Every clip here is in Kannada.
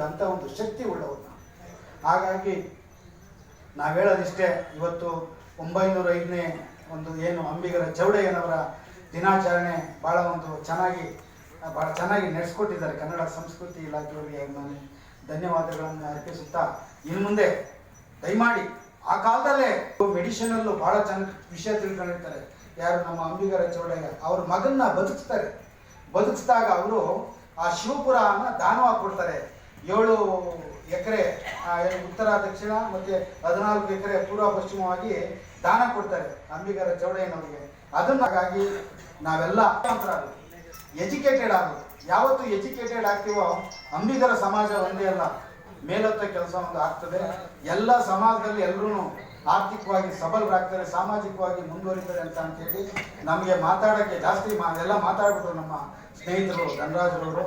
ಅಂಥ ಒಂದು ಶಕ್ತಿ ಉಳ್ಳವರು. ಹಾಗಾಗಿ ನಾವು ಹೇಳೋದಿಷ್ಟೇ, ಇವತ್ತು 905ನೇ ಒಂದು ಏನು ಅಂಬಿಗರ ಚೌಡಯ್ಯನವರ ದಿನಾಚರಣೆ ಭಾಳ ಚೆನ್ನಾಗಿ ನಡೆಸ್ಕೊಟ್ಟಿದ್ದಾರೆ. ಕನ್ನಡ ಸಂಸ್ಕೃತಿ ಇಲಾಖೆಯವರಿಗೆ ನಾನು ಧನ್ಯವಾದಗಳನ್ನು ಅರ್ಪಿಸುತ್ತಾ, ಇನ್ನು ಮುಂದೆ ದಯಮಾಡಿ ಆ ಕಾಲದಲ್ಲೇ ಮೆಡಿಸಿನಲ್ಲೂ ಭಾಳ ಚೆನ್ನಾಗಿ ವಿಷಯ ತಿಳ್ಕೊಂಡಿರ್ತಾರೆ. ಯಾರು ನಮ್ಮ ಅಂಬಿಗರ ಚೌಡಯ್ಯ ಅವ್ರ ಮಗನ್ನ ಬದುಕಿಸಿದಾಗ ಅವರು ಆ ಶಿವಪುರನ ದಾನವಾಗಿ ಕೊಡ್ತಾರೆ. 7 ಎಕರೆ ಉತ್ತರ ದಕ್ಷಿಣ ಮತ್ತು 14 ಎಕರೆ ಪೂರ್ವ ಪಶ್ಚಿಮವಾಗಿ ದಾನ ಕೊಡ್ತಾರೆ ಅಂಬಿಗರ ಚೌಡಯ್ಯನವರಿಗೆ. ಹಾಗಾಗಿ ನಾವೆಲ್ಲ ಎಜುಕೇಟೆಡ್ ಆಗೋದು. ಯಾವತ್ತು ಎಜುಕೇಟೆಡ್ ಆಗ್ತೀವೋ ಅಂಬಿಗರ ಸಮಾಜ ಒಂದೇ ಅಲ್ಲ, ಮೇಲೊತ್ತ ಕೆಲಸ ಒಂದು ಆಗ್ತದೆ. ಎಲ್ಲ ಸಮಾಜದಲ್ಲಿ ಎಲ್ಲರೂ ಆರ್ಥಿಕವಾಗಿ ಸಬಲರಾಗ್ತಾರೆ, ಸಾಮಾಜಿಕವಾಗಿ ಮುಂದುವರಿತಾರೆ ಅಂತೇಳಿ ನಮಗೆ ಮಾತಾಡೋಕ್ಕೆ ಜಾಸ್ತಿ ಎಲ್ಲ ಮಾತಾಡ್ಬಿಟ್ರು ನಮ್ಮ ಸ್ನೇಹಿತರು ಧನರಾಜ್ರವರು.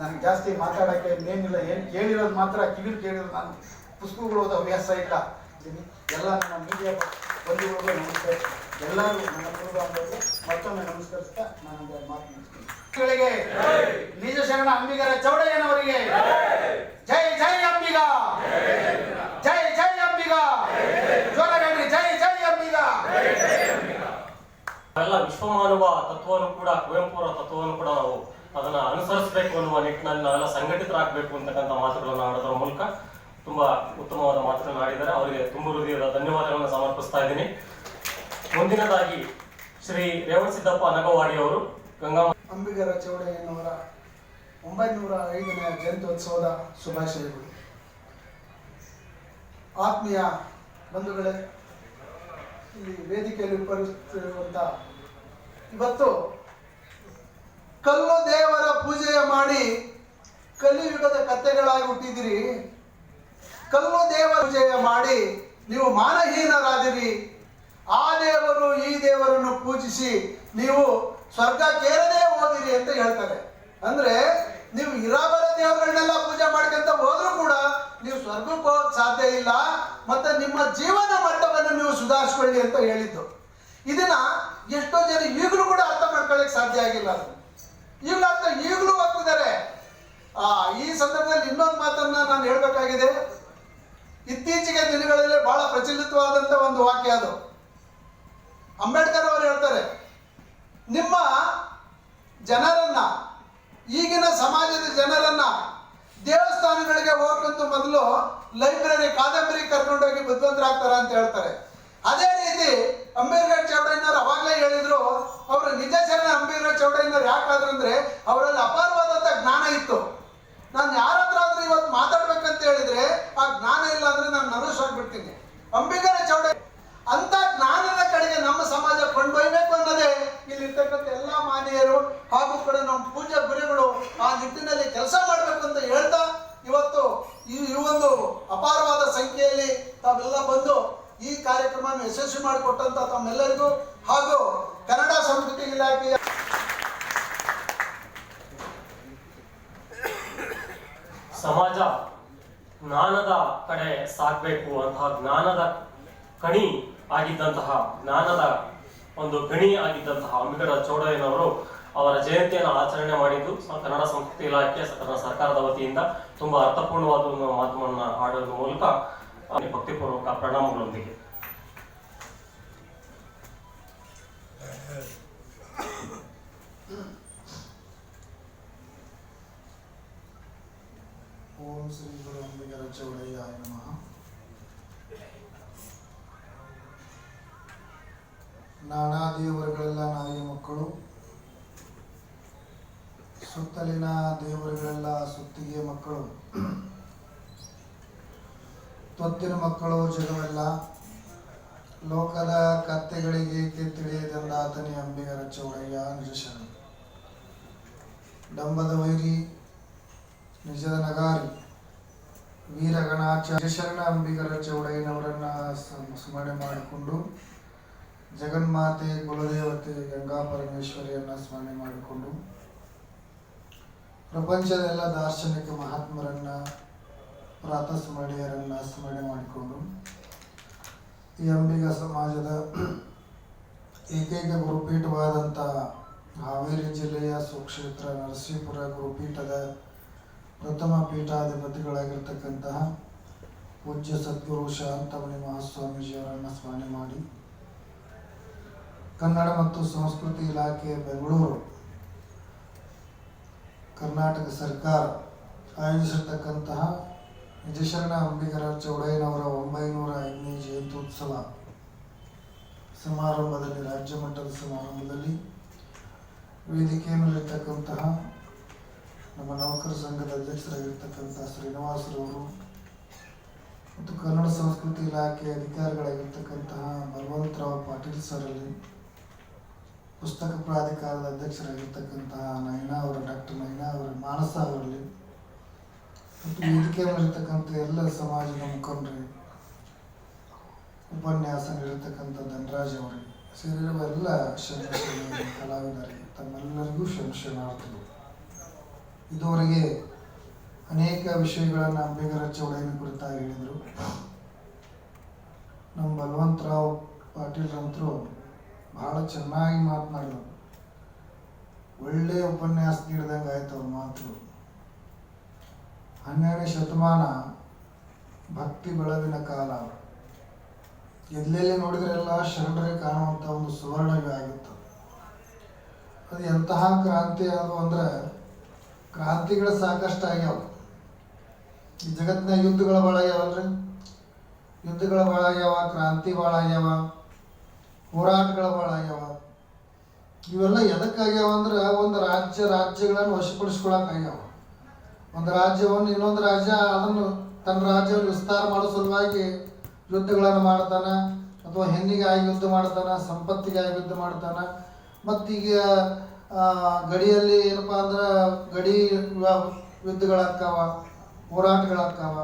ನನಗೆ ಜಾಸ್ತಿ ಮಾತಾಡೋಕ್ಕೆ ಏನಿಲ್ಲ, ಏನು ಕೇಳಿರೋದು ಮಾತ್ರ ಕಿವಿಲಿ ಕೇಳಿರೋದು. ನಾನು ಪುಸ್ತಕಗಳು ಓದೋ ಹವ್ಯಾಸ ಇಲ್ಲ. ಎಲ್ಲ ನನ್ನ ಮೀಡಿಯಾ ಬಂಧುಗಳಿಗೂ ನಮಸ್ತೆ, ಎಲ್ಲರೂ ನನ್ನ ಪೂರ್ವಾಂಗಗಳು ಮತ್ತೊಮ್ಮೆ ನಮಸ್ಕರಿಸ್ತಾ ನಾನು ಮಾತು ಮುಗಿಸ್ತೀನಿ. ನಿಜ ಶರಣ ಅಂಬಿಗರ ಚೌಡಯ್ಯನವರಿಗೆ ಜೈ ಜೈ ಅಂಬಿಗ, ಜೈ ಜೈ ಅಂಬಿಗ, ಜೋರಾಗಿ ಜೈ ಜೈ ಅಂಬಿಗ. ಎಲ್ಲ ವಿಶ್ವಮಾನವ ತತ್ವವನ್ನು ಕೂಡ, ಕುವೆಂಪುರ ತತ್ವವನ್ನು ಕೂಡ ನಾವು ಅದನ್ನ ಅನುಸರಿಸಬೇಕು ಅನ್ನುವ ನಿಟ್ಟಿನಲ್ಲಿ ನಾವೆಲ್ಲ ಸಂಘಟಿತರಾಗಬೇಕು ಅಂತಕ್ಕಂಥ ಮಾತುಗಳನ್ನು ಆಡೋದ್ರ ಮೂಲಕ ತುಂಬಾ ಉತ್ತಮವಾದ ಮಾತುಗಳನ್ನು ಆಡಿದ್ದಾರೆ. ಅವರಿಗೆ ತುಂಬ ಹೃದಯದ ಧನ್ಯವಾದಗಳನ್ನು ಸಮರ್ಪಿಸ್ತಾ ಇದ್ದೀನಿ. ಮುಂದಿನದಾಗಿ ಶ್ರೀ ರೇವಣಸಿದ್ದಪ್ಪ ಅನಗವಾಡಿ ಅವರು ಗಂಗಾ ಅಂಬಿಗರ ಚೌಡಯ್ಯನವರ 905ನೇ ಜಯಂತ್ಯೋತ್ಸವದ ಶುಭಾಶಯಗಳು. ಆತ್ಮೀಯ ಬಂಧುಗಳೇ, ಈ ವೇದಿಕೆಯಲ್ಲಿ ಉಪಸ್ಥಿತಿರುವಂಥ ಇವತ್ತು ಕಲ್ಲು ದೇವರ ಪೂಜೆಯ ಮಾಡಿ ಕಲಿಯುಗದ ಕಥೆಗಳಾಗಿ ಹುಟ್ಟಿದಿರಿ. ಕಲ್ಲು ದೇವರ ಪೂಜೆಯ ಮಾಡಿ ನೀವು ಮಾನಹೀನರಾದಿರಿ. ಆ ದೇವರು ಈ ದೇವರನ್ನು ಪೂಜಿಸಿ ನೀವು ಸ್ವರ್ಗಕ್ಕೇರದೇ ಹೋದಿರಿ ಅಂತ ಹೇಳ್ತಾರೆ. ಅಂದ್ರೆ ನೀವು ಇರಾಬರ ದೇವರುಗಳನ್ನೆಲ್ಲ ಪೂಜೆ ಮಾಡ್ಕೊಂತ ಹೋದ್ರೂ ಕೂಡ ನೀವು ಸ್ವರ್ಗಕ್ಕೆ ಹೋಗಕ್ಕೆ ಸಾಧ್ಯ ಇಲ್ಲ, ಮತ್ತೆ ನಿಮ್ಮ ಜೀವನ ಮಟ್ಟವನ್ನು ನೀವು ಸುಧಾರಿಸ್ಕೊಳ್ಳಿ ಅಂತ ಹೇಳಿದ್ದು. ಇದನ್ನ ಎಷ್ಟೋ ಜನ ಈಗಲೂ ಕೂಡ ಅರ್ಥ ಮಾಡ್ಕೊಳ್ಳಿಕ್ಕೆ ಸಾಧ್ಯ ಆಗಿಲ್ಲ. ಈಗಲೂ ಹೋಗ್ತಿದ್ದಾರೆ. ಈ ಸಂದರ್ಭದಲ್ಲಿ ಇನ್ನೊಂದು ಮಾತನ್ನ ನಾನು ಹೇಳ್ಬೇಕಾಗಿದೆ. ಇತ್ತೀಚೆಗೆ ದಿನಗಳಲ್ಲಿ ಬಹಳ ಪ್ರಚಲಿತವಾದಂತ ಒಂದು ವಾಕ್ಯ ಅದು. ಅಂಬೇಡ್ಕರ್ ಅವರು ಹೇಳ್ತಾರೆ, ನಿಮ್ಮ ಜನರನ್ನ, ಈಗಿನ ಸಮಾಜದ ಜನರನ್ನ ದೇವಸ್ಥಾನಗಳಿಗೆ ಹೋಗಂತ ಮೊದಲು ಲೈಬ್ರರಿ ಕಾದಂಬರಿ ಕರ್ಕೊಂಡೋಗಿ ಬುದ್ಧಿವಂತರಾಗ್ತಾರ ಅಂತ ಹೇಳ್ತಾರೆ. ಅದೇ ರೀತಿ ಅಂಬೇಡ್ಕರ್ ಚೌಡಯ್ಯನವರು ಅವಾಗಲೇ ಹೇಳಿದ್ರು, ಅವರು ನಿಜ ಶರಣ ಅಂಬೇಡ್ಕರ್ ಚೌಡಯ್ಯನವರು ಯಾಕಾದ್ರು ಅಂದ್ರೆ ಅವರಲ್ಲಿ ಅಪಾರವಾದಂಥ ಜ್ಞಾನ ಇತ್ತು. ನಾನು ಯಾರ ಹತ್ರ ಆದ್ರೂ ಇವತ್ತು ಮಾತಾಡ್ಬೇಕಂತ ಹೇಳಿದ್ರೆ ಆ ಜ್ಞಾನ ಇಲ್ಲ ಅಂದ್ರೆ ನಾನು ನರ್ವಸ್ ಆಗ್ಬಿಡ್ತೀನಿ. ಅಂಬೇಡ್ಕರ್ ಚೌಡಯ್ಯ ಅಂತ ಜ್ಞಾನದ ಕಡೆಗೆ ನಮ್ಮ ಸಮಾಜ ಕೊಂಡೊಯ್ಯಬೇಕು ಅನ್ನೋದೇ ಇಲ್ಲಿರ್ತಕ್ಕಂಥ ಎಲ್ಲ ಮಾನ್ಯರು ಹಾಗೂ ಕೂಡ ನಮ್ಮ ಪೂಜಾ ಗುರುಗಳು ಆ ನಿಟ್ಟಿನಲ್ಲಿ ಕೆಲಸ ಮಾಡಬೇಕು ಅಂತ ಹೇಳ್ತಾ, ಇವತ್ತು ಈ ಒಂದು ಅಪಾರವಾದ ಸಂಖ್ಯೆಯಲ್ಲಿ ತಾವೆಲ್ಲ ಬಂದು ಈ ಕಾರ್ಯಕ್ರಮವನ್ನು ಯಶಸ್ವಿ ಮಾಡಿಕೊಟ್ಟಂತ ತಮ್ಮೆಲ್ಲರಿಗೂ ಹಾಗೂ ಕನ್ನಡ ಸಂಸ್ಕೃತಿ ಇಲಾಖೆಯ ಸಮಾಜ ಜ್ಞಾನದ ಕಡೆ ಸಾಗಬೇಕು ಅಂತಹ ಜ್ಞಾನದ ಕಣಿ ಆಗಿದ್ದಂತಹ, ಜ್ಞಾನದ ಒಂದು ಗಣಿ ಆಗಿದ್ದಂತಹ ಅಂಬಿಗರ ಚೌಡಯ್ಯನವರು ಅವರ ಜಯಂತಿಯನ್ನು ಆಚರಣೆ ಮಾಡಿದ್ದು ಕನ್ನಡ ಸಂಸ್ಕೃತಿ ಇಲಾಖೆ ಸರ್ಕಾರದ ವತಿಯಿಂದ ತುಂಬಾ ಅರ್ಥಪೂರ್ಣವಾದ ಒಂದು ಮಾತುಗಳನ್ನು ಆಡೋದ್ರ ಮೂಲಕ ಭಕ್ತಿಪೂರ್ವಕ ಪ್ರಣಾಮಗಳೊಂದಿಗೆ. ಓಂ ಶ್ರೀ ಗುರು ಅಂಬಿಗರ ಚೌಡಯ್ಯಾಯ ನಮಃ. ನಾನಾ ದೇವರುಗಳೆಲ್ಲ ನಾಯಿ ಮಕ್ಕಳು, ಸುತ್ತಲಿನ ದೇವರುಗಳೆಲ್ಲ ಸುತ್ತಿಗೆ ಮಕ್ಕಳು, ತೊತ್ತಿನ ಮಕ್ಕಳು ಜಗವೆಲ್ಲ, ಲೋಕದ ಕತ್ತೆಗಳಿಗೆ ತಿಳಿಯದೆಂದಾತನೇ ಅಂಬಿಗರ ಚೌಡಯ್ಯ ನಿಜ ಶರಣ. ಡಂಬದ ವೈರಿ ನಿಜದ ನಗಾರಿ ವೀರಗಣಾಚಾರ್ಯ ಶರಣ ಅಂಬಿಗರ ಚೌಡಯ್ಯನವರನ್ನ ಸ್ಮರಣೆ ಮಾಡಿಕೊಂಡು, ಜಗನ್ಮಾತೆ ಕುಲದೇವತೆ ಗಂಗಾ ಪರಮೇಶ್ವರಿಯನ್ನ ಸ್ಮರಣೆ ಮಾಡಿಕೊಂಡು, ಪ್ರಪಂಚದ ಎಲ್ಲ ದಾರ್ಶನಿಕ ಮಹಾತ್ಮರನ್ನ ಪ್ರಾತಸ್ಮರಣೀಯರನ್ನ ಸ್ಮರಣೆ ಮಾಡಿಕೊಂಡು, ಈ ಅಂಬಿಗ ಸಮಾಜದ ಏಕೈಕ ಗುರುಪೀಠವಾದಂಥ ಹಾವೇರಿ ಜಿಲ್ಲೆಯ ಸುಕ್ಷೇತ್ರ ನರಸೀಪುರ ಗುರುಪೀಠದ ಪ್ರಥಮ ಪೀಠಾಧಿಪತಿಗಳಾಗಿರ್ತಕ್ಕಂತಹ ಪೂಜ್ಯ ಸದ್ಗುರು ಶಾಂತಮಣಿ ಮಹಾಸ್ವಾಮೀಜಿಯವರನ್ನು ಸ್ಮರಣೆ ಮಾಡಿ, ಕನ್ನಡ ಮತ್ತು ಸಂಸ್ಕೃತಿ ಇಲಾಖೆ ಬೆಂಗಳೂರು ಕರ್ನಾಟಕ ಸರ್ಕಾರ ಆಯೋಜಿಸಿರ್ತಕ್ಕಂತಹ ನಿಜಶರಣ ಅಂಬಿಗರ ಚೌಡಯ್ಯನವರ 905ನೇ ಜಯಂತ್ಯುತ್ಸವ ಸಮಾರಂಭದಲ್ಲಿ, ರಾಜ್ಯ ಮಟ್ಟದ ಸಮಾರಂಭದಲ್ಲಿ ವೇದಿಕೆ ಮೇಲಿರ್ತಕ್ಕಂತಹ ನಮ್ಮ ನೌಕರ ಸಂಘದ ಅಧ್ಯಕ್ಷರಾಗಿರ್ತಕ್ಕಂಥ ಶ್ರೀನಿವಾಸರವರು ಮತ್ತು ಕನ್ನಡ ಸಂಸ್ಕೃತಿ ಇಲಾಖೆ ಅಧಿಕಾರಿಗಳಾಗಿರ್ತಕ್ಕಂತಹ ಬಲವಂತರಾವ್ ಪಾಟೀಲ್ ಸರಲ್ಲಿ, ಪುಸ್ತಕ ಪ್ರಾಧಿಕಾರದ ಅಧ್ಯಕ್ಷರಾಗಿರ್ತಕ್ಕಂತಹ ನಯನಾ ಅವರು, ಡಾಕ್ಟರ್ ನಯನಾ ಅವರ, ಮಾನಸ ಅವರಲ್ಲಿ ಮತ್ತು ವೇದಿಕೆ ಮೇಲಿರ್ತಕ್ಕಂಥ ಎಲ್ಲ ಸಮಾಜದ ಮುಖಂಡರು, ಉಪನ್ಯಾಸ ನೀಡಿರ್ತಕ್ಕಂಥ ಧನರಾಜ್ ಅವರಿಗೆ ಸೇರಿರುವ ಎಲ್ಲ ಕಲಾವಿದರಿಗೆ ತಮ್ಮೆಲ್ಲರಿಗೂ ಶರಣಾರ್ಥಿಗಳು. ಇದುವರೆಗೆ ಅನೇಕ ವಿಷಯಗಳನ್ನು ಅಂಬಿಗರ ಚೌಡಯ್ಯನ ಕುರಿತಾಗಿ ಹೇಳಿದರು. ನಮ್ಮ ಬಲವಂತರಾವ್ ಪಾಟೀಲ್ರಂತರೂ ಬಹಳ ಚೆನ್ನಾಗಿ ಮಾತನಾಡಿದರು. ಒಳ್ಳೆಯ ಉಪನ್ಯಾಸ ನೀಡಿದಂಗೆ ಆಯ್ತು ಅವ್ರ ಮಾತು. 12ನೇ ಶತಮಾನ ಭಕ್ತಿ ಬೆಳವಿನ ಕಾಲ. ಎಲ್ಲೆಲ್ಲಿ ನೋಡಿದ್ರೆಲ್ಲ ಶರಣರಿಗೆ ಕಾಣುವಂಥ ಒಂದು ಸುವರ್ಣ ಯುಗ ಆಗಿತ್ತು. ಅದು ಎಂತಹ ಕ್ರಾಂತಿ ಅದು ಅಂದ್ರೆ, ಕ್ರಾಂತಿಗಳು ಸಾಕಷ್ಟು ಆಗ್ಯಾವ. ಈ ಜಗತ್ತಿನ ಯುದ್ಧಗಳು ಭಾಳ ಆಗ್ಯಾವಲ್ರಿ. ಯುದ್ಧಗಳು ಭಾಳ ಆಗ್ಯಾವ, ಕ್ರಾಂತಿ ಭಾಳ ಆಗ್ಯಾವ, ಹೋರಾಟಗಳು ಭಾಳ ಆಗ್ಯಾವ. ಇವೆಲ್ಲ ಎದಕ್ಕಾಗ್ಯಾವ ಅಂದ್ರೆ, ಒಂದು ರಾಜ್ಯಗಳನ್ನು ವಶಪಡಿಸ್ಕೊಳಕ್ಕಾಗ್ಯಾವ. ಒಂದು ರಾಜ್ಯವನ್ನು ಇನ್ನೊಂದು ರಾಜ್ಯ ಅದನ್ನು ತನ್ನ ರಾಜ್ಯವನ್ನು ವಿಸ್ತಾರ ಮಾಡೋ ಸಲುವಾಗಿ ಯುದ್ಧಗಳನ್ನು ಮಾಡ್ತಾನೆ, ಅಥವಾ ಹೆಣ್ಣಿಗಾಗಿ ಯುದ್ಧ ಮಾಡ್ತಾನೆ, ಸಂಪತ್ತಿಗಾಗಿ ಯುದ್ಧ ಮಾಡ್ತಾನೆ. ಮತ್ತೀಗ ಗಡಿಯಲ್ಲಿ ಏನಪ್ಪ ಅಂದ್ರೆ ಗಡಿ ಯುದ್ಧಗಳಾಗ್ತಾವ, ಹೋರಾಟಗಳಾಗ್ತಾವ.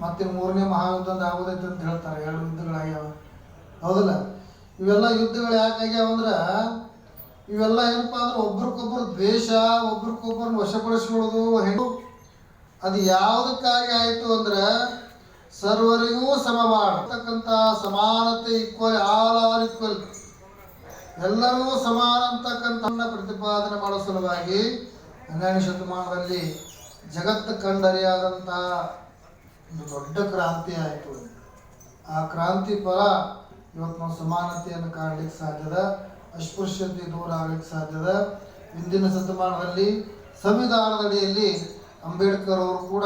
ಮತ್ತು 3ನೇ ಮಹಾಯುದ್ಧ ಆಗೋದೈತೆ ಅಂತ ಹೇಳ್ತಾರೆ. 2 ಯುದ್ಧಗಳಾಗ್ಯಾವ, ಹೌದಲ್ಲ? ಇವೆಲ್ಲ ಯುದ್ಧಗಳು ಯಾಕಾಗ್ಯಾವ ಅಂದ್ರೆ, ಇವೆಲ್ಲ ಏನಪ್ಪ ಅಂದ್ರೆ ಒಬ್ರಿಗೊಬ್ರು ದ್ವೇಷ, ಒಬ್ರಿಗೊಬ್ಬರನ್ನ ವಶಪಡಿಸ್ಕೊಳ್ಳೋದು. ಅದು ಯಾವುದಕ್ಕಾಗಿ ಆಯಿತು ಅಂದ್ರೆ, ಸರ್ವರಿಗೂ ಸಮಮಾಡತಕ್ಕಂಥ ಸಮಾನತೆ, ಈಕ್ವಲ್, ಆಲ್ ಆರ್ ಈಕ್ವಲ್, ಎಲ್ಲರಿಗೂ ಸಮಾನ ಅಂತಕ್ಕಂಥ ಪ್ರತಿಪಾದನೆ ಮಾಡೋ ಸಲುವಾಗಿ 12ನೇ ಶತಮಾನದಲ್ಲಿ ಜಗತ್ತು ಕಂಡರಿಯಾದಂಥ ಒಂದು ದೊಡ್ಡ ಕ್ರಾಂತಿ ಆಯಿತು. ಆ ಕ್ರಾಂತಿ ಫಲ ಇವತ್ತು ನಾವು ಸಮಾನತೆಯನ್ನು ಕಾಣಲಿಕ್ಕೆ ಸಾಧ್ಯದ, ಅಸ್ಪೃಶ್ಯತೆ ದೂರ ಆಗ್ಲಿಕ್ಕೆ ಸಾಧ್ಯದ. ಇಂದಿನ ಶತಮಾನದಲ್ಲಿ ಸಂವಿಧಾನದಡಿಯಲ್ಲಿ ಅಂಬೇಡ್ಕರ್ ಅವರು ಕೂಡ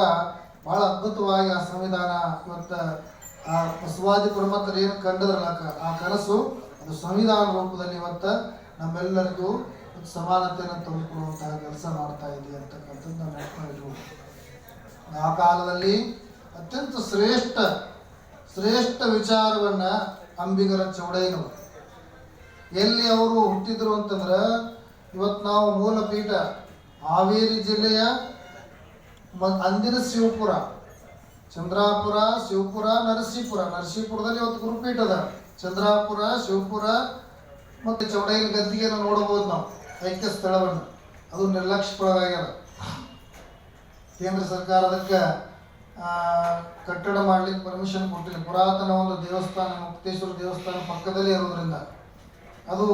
ಭಾಳ ಅದ್ಭುತವಾಗಿ ಆ ಸಂವಿಧಾನ ಇವತ್ತು ಆ ಬಸವಾದಿ ಪ್ರಮಥರು ಏನು ಕಂಡದ್ರಲ್ಲ, ಆ ಕನಸು ಅದು ಸಂವಿಧಾನ ರೂಪದಲ್ಲಿ ಇವತ್ತು ನಮ್ಮೆಲ್ಲರಿಗೂ ಸಮಾನತೆಯನ್ನು ತಂದುಕೊಡುವಂತಹ ಕೆಲಸ ಮಾಡ್ತಾ ಇದೆ ಅಂತಕ್ಕಂಥದ್ದು ನಾವು ನೆನಪಿನಲ್ಲಿರ್ಬೋದು. ಆ ಕಾಲದಲ್ಲಿ ಅತ್ಯಂತ ಶ್ರೇಷ್ಠ ವಿಚಾರವನ್ನು ಅಂಬಿಗರ ಚೌಡಯ್ಯನವರು ಎಲ್ಲಿ ಅವರು ಹುಟ್ಟಿದ್ರು ಅಂತಂದ್ರೆ, ಇವತ್ತು ನಾವು ಮೂಲ ಪೀಠ ಹಾವೇರಿ ಜಿಲ್ಲೆಯ ಅಂದಿನ ಶಿವಪುರ, ಚಂದ್ರಾಪುರ, ಶಿವಪುರ, ನರಸೀಪುರದಲ್ಲಿ ಇವತ್ತು ಗುರುಪೀಠ ಅದ. ಚಂದ್ರಾಪುರ, ಶಿವಪುರ ಮತ್ತು ಚೌಡಯ್ಯನ ಗದ್ದಿಗೆಯನ್ನು ನೋಡಬಹುದು ನಾವು, ಐಕ್ಯ ಸ್ಥಳವನ್ನು. ಅದು ನಿರ್ಲಕ್ಷ್ಯಗೊಳಗಾಗ್ಯದ. ಕೇಂದ್ರ ಸರ್ಕಾರ ಅದಕ್ಕೆ ಕಟ್ಟಡ ಮಾಡ್ಲಿಕ್ಕೆ ಪರ್ಮಿಷನ್ ಕೊಟ್ಟಿಲ್ಲ. ಪುರಾತನ ಒಂದು ದೇವಸ್ಥಾನ, ಮುಕ್ತೇಶ್ವರ ದೇವಸ್ಥಾನ ಪಕ್ಕದಲ್ಲೇ ಇರೋದ್ರಿಂದ ಅದು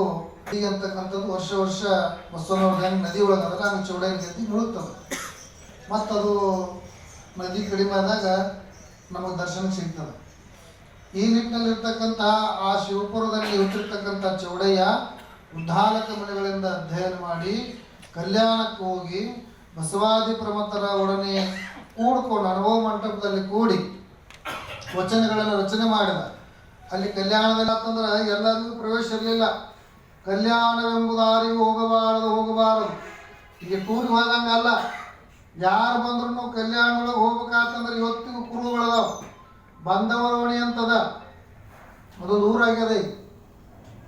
ಈಗ ಅಂತಕ್ಕಂಥದ್ದು ವರ್ಷ ಬಸವನವ್ರ ಹೆಂಗೆ ನದಿ ಒಳಗದ ಹಂಗೆ ಚೌಡಯ್ಯನ ಗದ್ದಿ ಮುಳುಗ್ತದೆ. ಮತ್ತು ಅದು ನದಿ ಕಡಿಮೆ ಆದಾಗ ನಮಗೆ ದರ್ಶನಕ್ಕೆ ಸಿಗ್ತದೆ. ಈ ನಿಟ್ಟಿನಲ್ಲಿರ್ತಕ್ಕಂಥ ಆ ಶಿವಪುರದಲ್ಲಿ ಹುಟ್ಟಿರ್ತಕ್ಕಂಥ ಚೌಡಯ್ಯ ಉದ್ದಾಲಕ ಮನೆಗಳಿಂದ ಅಧ್ಯಯನ ಮಾಡಿ ಕಲ್ಯಾಣಕ್ಕೆ ಹೋಗಿ ಬಸವಾದಿ ಪ್ರಮಥರ ಒಡನೆ ಕೂಡ್ಕೊಂಡು ಅನುಭವ ಮಂಟಪದಲ್ಲಿ ಕೂಡಿ ವಚನಗಳನ್ನು ರಚನೆ ಮಾಡಿದ. ಅಲ್ಲಿ ಕಲ್ಯಾಣದಲ್ಲಿ ಅಂತಂದ್ರೆ ಎಲ್ಲರಿಗೂ ಪ್ರವೇಶ ಇರಲಿಲ್ಲ. ಕಲ್ಯಾಣವೆಂಬುದಾರಿಗೂ ಹೋಗಬಾರದು. ಈಗ ಟೂರಿಗೆ ಹೋದಂಗೆ ಅಲ್ಲ, ಯಾರು ಬಂದ್ರೂ ಕಲ್ಯಾಣದೊಳಗೆ ಹೋಗ್ಬೇಕಾತಂದ್ರೆ ಇವತ್ತಿಗೂ ಕುರುಗಳದಾವ. ಬಂದವರ ಓಣಿ ಅಂತದ, ಅದೊಂದು ಊರಾಗ್ಯದ. ಈಗ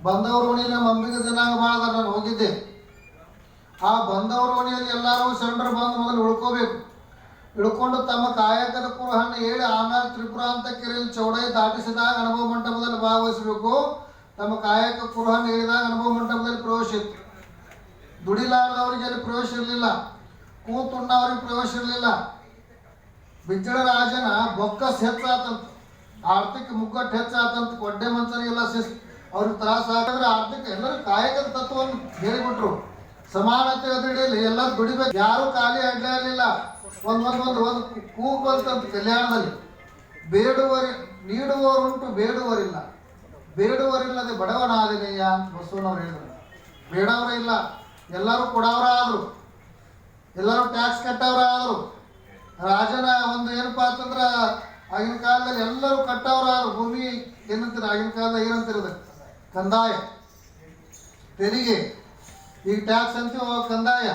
ಬಂದವರ ಓಣಿ ನಮ್ಮ ಅಂಬಿಗ ಜನಾಂಗ ಭಾಳ ನಾನು ಹೋಗಿದ್ದೆ. ಆ ಬಂದವರ ಓಣಿಯಲ್ಲಿ ಎಲ್ಲರೂ ಶರಣರು ಬಂದು ಮೊದಲು ಉಳ್ಕೋಬೇಕು. ಇಳ್ಕೊಂಡು ತಮ್ಮ ಕಾಯಕದ ಕುರುಹನ್ನು ಹೇಳಿ ಆಮೇಲೆ ತ್ರಿಪುರ ಅಂತ ಕೆರೆಯಲ್ಲಿ ಚೌಡಯ್ಯ ದಾಟಿಸಿದಾಗ ಅನುಭವ ಮಂಟಪದಲ್ಲಿ ಭಾಗವಹಿಸಬೇಕು. ತಮ್ಮ ಕಾಯಕ ಕುರುಹನ್ನು ಹೇಳಿದಾಗ ಅನುಭವ ಮಂಟಪದಲ್ಲಿ ಪ್ರವೇಶ ಇತ್ತು. ದುಡಿಲಾರದವರಿಗೆ ಅಲ್ಲಿ ಪ್ರವೇಶ ಇರಲಿಲ್ಲ, ಕೂತುಣ್ಣವ್ರಿಗೆ ಪ್ರವೇಶ ಇರಲಿಲ್ಲ. ಬಿಜ್ಜಳ ರಾಜನ ಬೊಕ್ಕಸ್ ಹೆಚ್ಚಾತಂತ, ಆರ್ಥಿಕ ಮುಗ್ಗಟ್ಟು ಹೆಚ್ಚಾತಂತ, ಕೊಡ್ಡೆ ಮಂಚನಿಗೆಲ್ಲ ಅವ್ರಿಗೆ ತ್ರಾಸ ಆಗಿದ್ರೆ ಆರ್ಥಿಕ ಎಲ್ಲರೂ ಕಾಯಕದ ತತ್ವವನ್ನು ಹೇಳಿಬಿಟ್ರು. ಸಮಾನತೆ ಎದುರಿಡಲಿ, ಎಲ್ಲರೂ ದುಡಿಬೇಕು, ಯಾರು ಖಾಲಿ ಅಡ್ಡಾಡಲಿಲ್ಲ. ಒಂದು ಕೂಗು ಬಂತಂತ ಕಲ್ಯಾಣದಲ್ಲಿ, ನೀಡುವವರುಂಟು ಬೇಡುವರಿಲ್ಲ, ಬೇಡುವರಿಲ್ಲದೆ ಬಡವನಾದಿನೆಯ ಅಂತ ಬಸವನವ್ರು ಹೇಳಿದ್ರು. ಬೇಡವರೇ ಇಲ್ಲ, ಎಲ್ಲರೂ ಕೊಡವರ ಆದರು, ಎಲ್ಲರೂ ಟ್ಯಾಕ್ಸ್ ಕಟ್ಟವ್ರ ಆದರು. ರಾಜನ ಒಂದು ಏನಪ್ಪಾ ಅಂತಂದ್ರೆ ಆಗಿನ ಕಾಲದಲ್ಲಿ ಎಲ್ಲರೂ ಕಟ್ಟವ್ರ ಆದರು. ಭೂಮಿ ಏನಂತೀರ ಆಗಿನ ಕಾಲದಾಗ ಏನಂತಿರೋದು? ಕಂದಾಯ, ತೆರಿಗೆ. ಈಗ ಟ್ಯಾಕ್ಸ್ ಅಂತೀವಿ, ಕಂದಾಯ.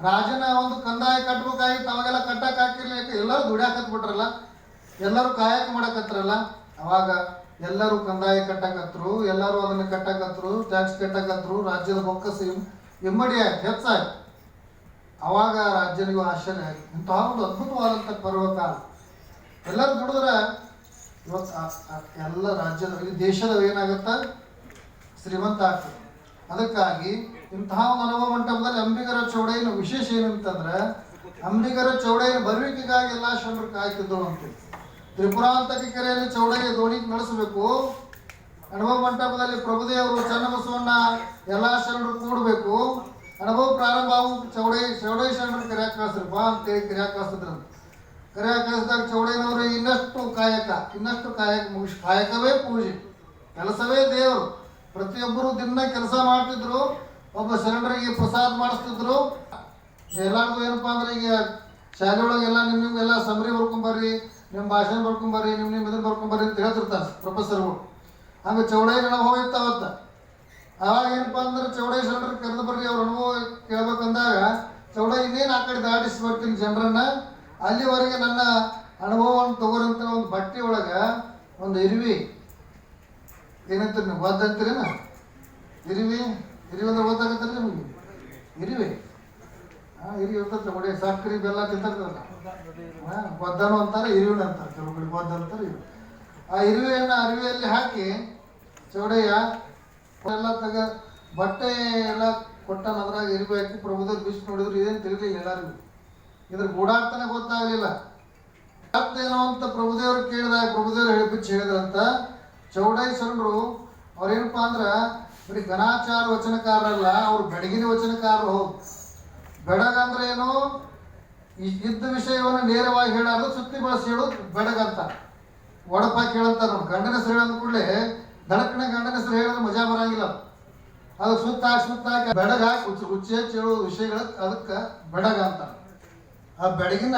ರಾಜನ ಒಂದು ಕಂದಾಯ ಕಟ್ಬೇಕಾಗಿತ್ತು, ಅವಾಗೆಲ್ಲ ಕಟ್ಟಕ್ಕೆ ಹಾಕಿರ್ಲಿಕ್ಕೆ ಎಲ್ಲರೂ ದುಡ್ಯಾಕತ್ಬಿಟ್ರಲ್ಲ, ಎಲ್ಲರೂ ಕಾಯಕ ಮಾಡಕತ್ರಲ್ಲ. ಅವಾಗ ಎಲ್ಲರೂ ಕಂದಾಯ ಕಟ್ಟಕತ್ರು, ಎಲ್ಲರೂ ಅದನ್ನು ಕಟ್ಟಕತ್ರು, ಟ್ಯಾಕ್ಸ್ ಕಟ್ಟಕತ್ರು. ರಾಜ್ಯದ ಬೊಕ್ಕಸ ಇಮ್ಮಡಿ ಆಯ್ತು, ಹೆಚ್ಚಾಯ್ತು. ಅವಾಗ ರಾಜ್ಯನಿಗೂ ಆಶ್ಚರ್ಯ ಆಯ್ತು. ಇಂತಹ ಒಂದು ಅದ್ಭುತವಾದಂಥ ಪರ್ವಕಾಲ. ಎಲ್ಲರೂ ದುಡಿದ್ರೆ ಇವತ್ತು ಎಲ್ಲ ರಾಜ್ಯದ ಈ ದೇಶದ ಏನಾಗುತ್ತ ಶ್ರೀಮಂತ ಆಗ್ತದೆ. ಅದಕ್ಕಾಗಿ ಇಂತಹ ಒಂದು ಅನುಭವ ಮಂಟಪದಲ್ಲಿ ಅಂಬಿಗರ ಚೌಡಯ್ಯನ ವಿಶೇಷ ಏನಂತಂದ್ರೆ, ಅಂಬಿಗರ ಚೌಡಯ್ಯನ ಬರುವಿಕೆಗಾಗಿ ಎಲ್ಲ ಶರಣರು ಕಾಯ್ತಿದ್ರು ಅಂತೇಳಿ. ತ್ರಿಪುರಾಂತಕ ಕೆರೆಯಲ್ಲಿ ಚೌಡಯ್ಯ ದೋಣಿ ನಡೆಸಬೇಕು. ಅನುಭವ ಮಂಟಪದಲ್ಲಿ ಪ್ರಭುದೇವರು, ಚನ್ನಬಸವಣ್ಣ ಎಲ್ಲ ಶರಣರು ಕೂಡಬೇಕು. ಅನುಭವ ಪ್ರಾರಂಭ ಆಗು ಚೌಡಯ್ಯ ಶರಣರು ಕರೆಯಾಕ ಕಳಿಸ್ರಪ್ಪ ಅಂತೇಳಿ ಕರೆಯಾಕ ಕಳಿಸ್ತಿದ್ರಂತ. ಕರೆಯಾಕ ಕಳಿಸಿದಾಗ ಚೌಡಯ್ಯನವರು ಇನ್ನಷ್ಟು ಕಾಯಕ ಮುಗಿಸಿ, ಕಾಯಕವೇ ಪೂಜೆ, ಕೆಲಸವೇ ದೇವರು. ಪ್ರತಿಯೊಬ್ಬರು ದಿನ ಕೆಲಸ ಮಾಡ್ತಿದ್ರು. ಒಬ್ಬ ಶರಣರಿಗೆ ಪ್ರಸಾದ ಮಾಡಿಸ್ತಿದ್ರು. ಎಲ್ಲರಿಗೂ ಏನಪ್ಪಾ ಅಂದ್ರೆ ಈಗ ಶಾಲೆ ಒಳಗೆಲ್ಲ ನಿಮ್ಗೆಲ್ಲ ಸಮರಿ ಬರ್ಕೊಂಬರ್ರಿ, ನಿಮ್ಮ ಭಾಷಣ ಬರ್ಕೊಂಬರ್ರಿ, ನಿಮ್ಮ ಇದನ್ನ ಬರ್ಕೊಂಬರ್ರಿ ಅಂತ ಹೇಳ್ತಿರ್ತಾರೆ ಪ್ರೊಫೆಸರ್ಗಳು. ಹಂಗೆ ಚೌಡಯ್ಯನ ಅನುಭವ ಇರ್ತಾವತ್ತ. ಅವಾಗ ಏನಪ್ಪಾ ಅಂದ್ರೆ ಚೌಡಯ್ಯ ಶರಣರು ಕರೆದು ಬರ್ರಿ, ಅವ್ರ ಅನುಭವ ಕೇಳ್ಬೇಕಂದಾಗ ಚೌಡಯ್ಯ ಇನ್ನೇನು ಆ ಕಡೆ ದಾಟಿಸಿ ಬರ್ತೀನಿ ಜನರನ್ನ, ಅಲ್ಲಿವರೆಗೆ ನನ್ನ ಅನುಭವವನ್ನು ತಗೋರಂತ ಒಂದು ಬಟ್ಟೆ ಒಳಗೆ ಒಂದು ಇರುವಿ ಏನಂತೀರಿ ನೀವು, ಒದ್ದು ಅಂತೀರೇನ? ಇರುವಿ ಅಂದ್ರೆ ಗೊತ್ತಾಗತ್ತಲ್ಲ ನಿಮಗೆ? ಇರುವಿ ಇರುವಿ ಇರ್ತದೆ ನೋಡಿ, ಸಕ್ಕರೆ ಬೆಲ್ಲ ತಿಂತಿರ್ತಲ್ಲ, ಒದ್ದನು ಅಂತಾರೆ, ಇರುವಿನ ಅಂತಾರೆ, ಕೆಲವು ಕಡೆ ಒದ್ದು ಅಂತಾರೆ. ಇರು ಆ ಇರುವೆಯನ್ನು ಅರಿವಿಯಲ್ಲಿ ಹಾಕಿ ಚೌಡಯ್ಯ ಎಲ್ಲ ಬಟ್ಟೆ ಎಲ್ಲ ಕೊಟ್ಟನ. ಅದ್ರಾಗ ಇರುವೆ ಹಾಕಿ ಪ್ರಭುದೇವ್ರು ಬಿಸಿ ನೋಡಿದ್ರು, ಇದೇನು ತಿಳಿಲಿಲ್ಲ ಎಲ್ಲರಿಗೂ. ಇದ್ರ ಗೂಢಾರ್ಥನೇ ಗೊತ್ತಾಗಲಿಲ್ಲ. ಏನೋ ಅಂತ ಪ್ರಭುದೇವ್ರು ಕೇಳಿದಾಗ ಪ್ರಭುದೇವ್ರು ಬಿಚ್ಚಿ ಹೇಳಿದ್ರಂತ. ಚೌಡಯ್ಯ ಶರಣರು ಅವ್ರೇನಪ್ಪಾ ಅಂದ್ರೆ ಬರೀ ಘನಾಚಾರ ವಚನಕಾರರಲ್ಲ, ಅವ್ರು ಬೆಡಗಿನ ವಚನಕಾರರು. ಹೌದು, ಬೆಡಗ ಅಂದ್ರೆ ಏನು? ಇದ್ದ ವಿಷಯವನ್ನು ನೇರವಾಗಿ ಹೇಳೋದು, ಸುತ್ತಿ ಬಳಸಿ ಹೇಳೋದು ಬೆಡಗಂತ. ಒಡಪಾಕಿ ಹೇಳಂತಾರ ನೋಡಿ. ಗಂಡನ ಹೆಸರು ಹೇಳೋದ್ ಕೂಡಲೇ ದಡಕ್ಕನ ಗಂಡನ ಹೆಸರು ಹೇಳಿದ್ರೆ ಮಜಾ ಬರಂಗಿಲ್ಲ. ಅದು ಸುತ್ತಾಕಿ ಬೆಡಗ ಹಾಕಿ ಹುಚ್ಚಿ ಹಚ್ಚಿ ಹೇಳೋ ವಿಷಯಗಳು ಅದಕ್ಕೆ ಬೆಡಗ ಅಂತ. ಆ ಬೆಡಗಿನ